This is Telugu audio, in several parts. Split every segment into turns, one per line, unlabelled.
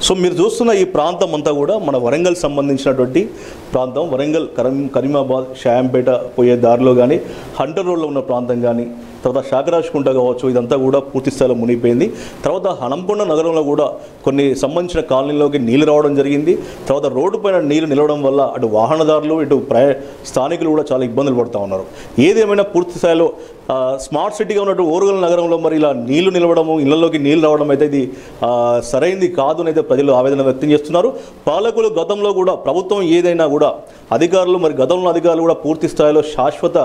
సో మీరు చూస్తున్న ఈ ప్రాంతం అంతా కూడా మన వరంగల్ సంబంధించినటువంటి ప్రాంతం. వరంగల్ కరీమాబాద్ షాయంపేట పోయే దారిలో కానీ హంటర్ రోడ్లో ఉన్న ప్రాంతం కానీ తర్వాత శాకరాజ్కుంట కావచ్చు, ఇదంతా కూడా పూర్తి స్థాయిలో మునిగిపోయింది. తర్వాత హనంకొండ నగరంలో కూడా కొన్ని సంబంధించిన కాలనీలోకి నీళ్లు రావడం జరిగింది. తర్వాత రోడ్డు పైన నీళ్లు నిలవడం వల్ల అటు వాహనదారులు ఇటు స్థానికులు కూడా చాలా ఇబ్బందులు పడుతూ ఉన్నారు. ఏదేమైనా పూర్తి స్థాయిలో స్మార్ట్ సిటీగా ఉన్నట్టు ఓరుగల్ నగరంలో మరి ఇలా నీళ్లు నిలవడము, ఇళ్లలోకి నీళ్లు రావడం అయితే ఇది సరైంది కాదు అని అయితే ప్రజలు ఆవేదన వ్యక్తం చేస్తున్నారు. పాలకులు గతంలో కూడా ప్రభుత్వం ఏదైనా కూడా అధికారులు మరి గతంలో అధికారులు కూడా పూర్తి స్థాయిలో శాశ్వత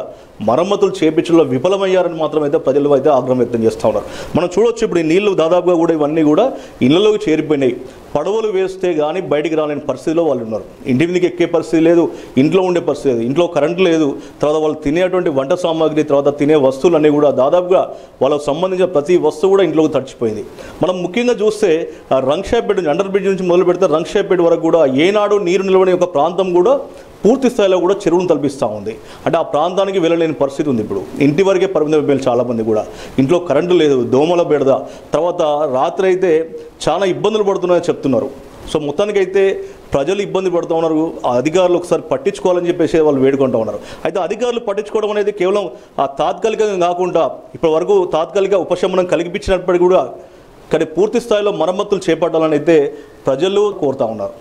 మరమ్మతులు చేపించడంలో విఫలమయ్యారని మాత్రం అయితే ప్రజలు అయితే ఆగ్రహం వ్యక్తం చేస్తూ ఉన్నారు. మనం చూడొచ్చు ఇప్పుడు ఈ నీళ్లు దాదాపుగా కూడా ఇవన్నీ కూడా ఇళ్లలోకి చేరిపోయినాయి. పడవలు వేస్తే కానీ బయటికి రాలేని పరిస్థితిలో వాళ్ళు ఉన్నారు. ఇంటి మీదకి ఎక్కే పరిస్థితి లేదు, ఇంట్లో ఉండే పరిస్థితి లేదు, ఇంట్లో కరెంటు లేదు. తర్వాత వాళ్ళు తినేటువంటి వంట సామాగ్రి తర్వాత తినే వస్తువులన్నీ కూడా దాదాపుగా వాళ్ళకు సంబంధించిన ప్రతి వస్తువు కూడా ఇంట్లోకి తడిచిపోయింది. మనం ముఖ్యంగా చూస్తే రంగశాపేట నుంచి అండర్ బ్రిడ్జ్ నుంచి మొదలు పెడితే రంగశాపేట వరకు కూడా ఏనాడు నీరు నిలవని ఒక ప్రాంతం కూడా పూర్తి స్థాయిలో కూడా చెరువును తలపిస్తూ ఉంది. అంటే ఆ ప్రాంతానికి వెళ్ళలేని పరిస్థితి ఉంది. ఇప్పుడు ఇంటి వరకే పరిమితం అయిపోయింది చాలామంది కూడా. ఇంట్లో కరెంటు లేదు, దోమల బెడద, తర్వాత రాత్రి అయితే చాలా ఇబ్బందులు పడుతున్నాయని చెప్తున్నారు. సో మొత్తానికైతే ప్రజలు ఇబ్బంది పడుతూ ఉన్నారు. ఆ అధికారులు ఒకసారి పట్టించుకోవాలని చెప్పేసి వాళ్ళు వేడుకుంటూ ఉన్నారు. అయితే అధికారులు పట్టించుకోవడం అనేది కేవలం ఆ తాత్కాలికంగా కాకుండా ఇప్పటి వరకు తాత్కాలిక ఉపశమనం కలిగించినప్పటికీ కూడా కానీ పూర్తి స్థాయిలో మరమ్మతులు చేపట్టాలని అయితే ప్రజలు కోరుతూ ఉన్నారు.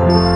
you